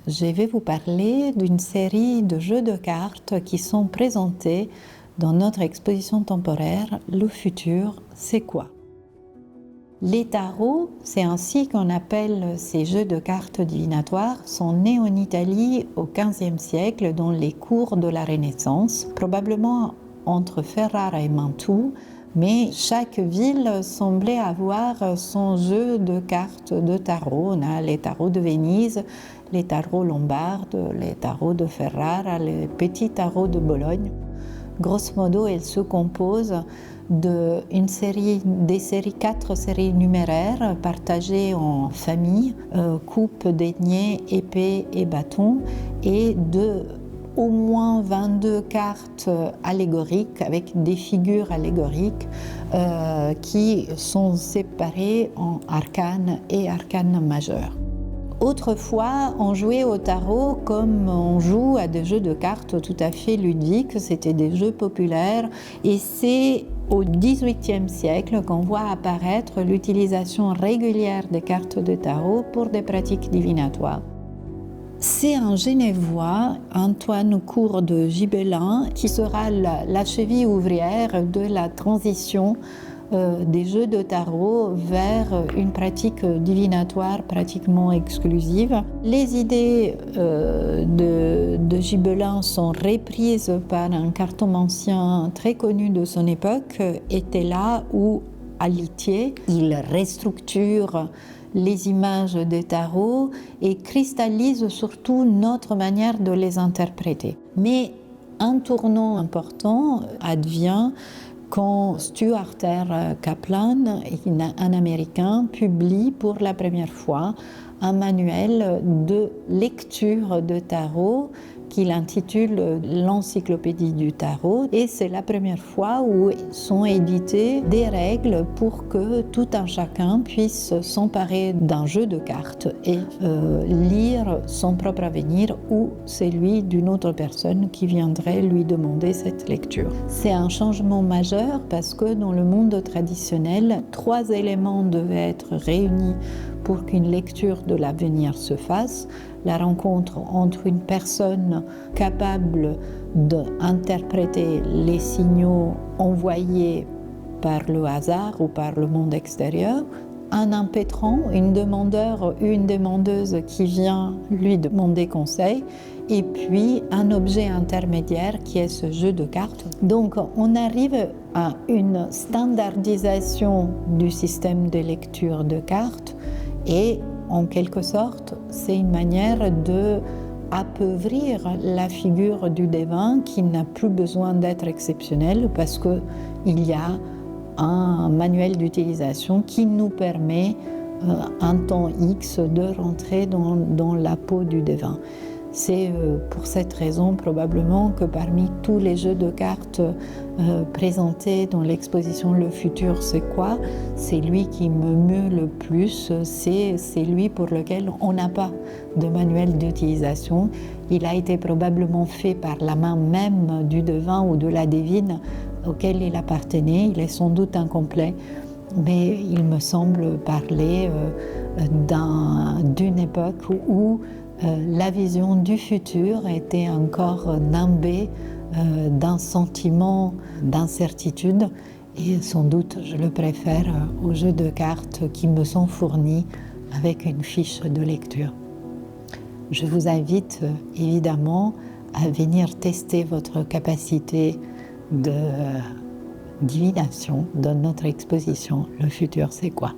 Je vais vous parler d'une série de jeux de cartes qui sont présentés dans notre exposition temporaire « Le futur, c'est quoi ?» Les tarots, c'est ainsi qu'on appelle ces jeux de cartes divinatoires, sont nés en Italie au XVe siècle dans les cours de la Renaissance, probablement entre Ferrare et Mantoue, mais chaque ville semblait avoir son jeu de cartes de tarot. On a les tarots de Venise, les tarots lombards, les tarots de Ferrare, les petits tarots de Bologne. Grosso modo, elle se compose quatre séries numéraires partagées en familles, coupe, denier, épée et bâton, et de au moins 22 cartes allégoriques avec des figures allégoriques qui sont séparées en arcanes et arcanes majeures. Autrefois, on jouait au tarot comme on joue à des jeux de cartes tout à fait ludiques, c'était des jeux populaires et c'est au XVIIIe siècle qu'on voit apparaître l'utilisation régulière des cartes de tarot pour des pratiques divinatoires. C'est un Genevois, Antoine Court de Gibelin, qui sera la cheville ouvrière de la transition des jeux de tarot vers une pratique divinatoire pratiquement exclusive. Les idées de Gibelin sont reprises par un cartomancien très connu de son époque, était là où, à Litier, il restructure les images des tarots et cristallise surtout notre manière de les interpréter. Mais un tournant important advient quand Stuart R. Kaplan, un Américain, publie pour la première fois un manuel de lecture de tarot qu'il intitule l'Encyclopédie du tarot, et c'est la première fois où sont éditées des règles pour que tout un chacun puisse s'emparer d'un jeu de cartes et lire son propre avenir ou celui d'une autre personne qui viendrait lui demander cette lecture. C'est un changement majeur parce que dans le monde traditionnel, 3 éléments devaient être réunis pour qu'une lecture de l'avenir se fasse: la rencontre entre une personne capable d'interpréter les signaux envoyés par le hasard ou par le monde extérieur, un impétrant, une demandeur ou une demandeuse qui vient lui demander conseil, et puis un objet intermédiaire qui est ce jeu de cartes. Donc on arrive à une standardisation du système de lecture de cartes et en quelque sorte, c'est une manière d'appauvrir la figure du devin qui n'a plus besoin d'être exceptionnel parce qu'il y a un manuel d'utilisation qui nous permet un temps X de rentrer dans la peau du devin. C'est pour cette raison probablement que parmi tous les jeux de cartes présentés dans l'exposition Le futur, c'est quoi? C'est lui qui me meut le plus, c'est lui pour lequel on n'a pas de manuel d'utilisation. Il a été probablement fait par la main même du devin ou de la devine auquel il appartenait. Il est sans doute incomplet, mais il me semble parler d'une époque où la vision du futur était encore nimbée d'un sentiment d'incertitude et sans doute je le préfère aux jeux de cartes qui me sont fournis avec une fiche de lecture. Je vous invite évidemment à venir tester votre capacité de divination dans notre exposition « Le futur, c'est quoi ?»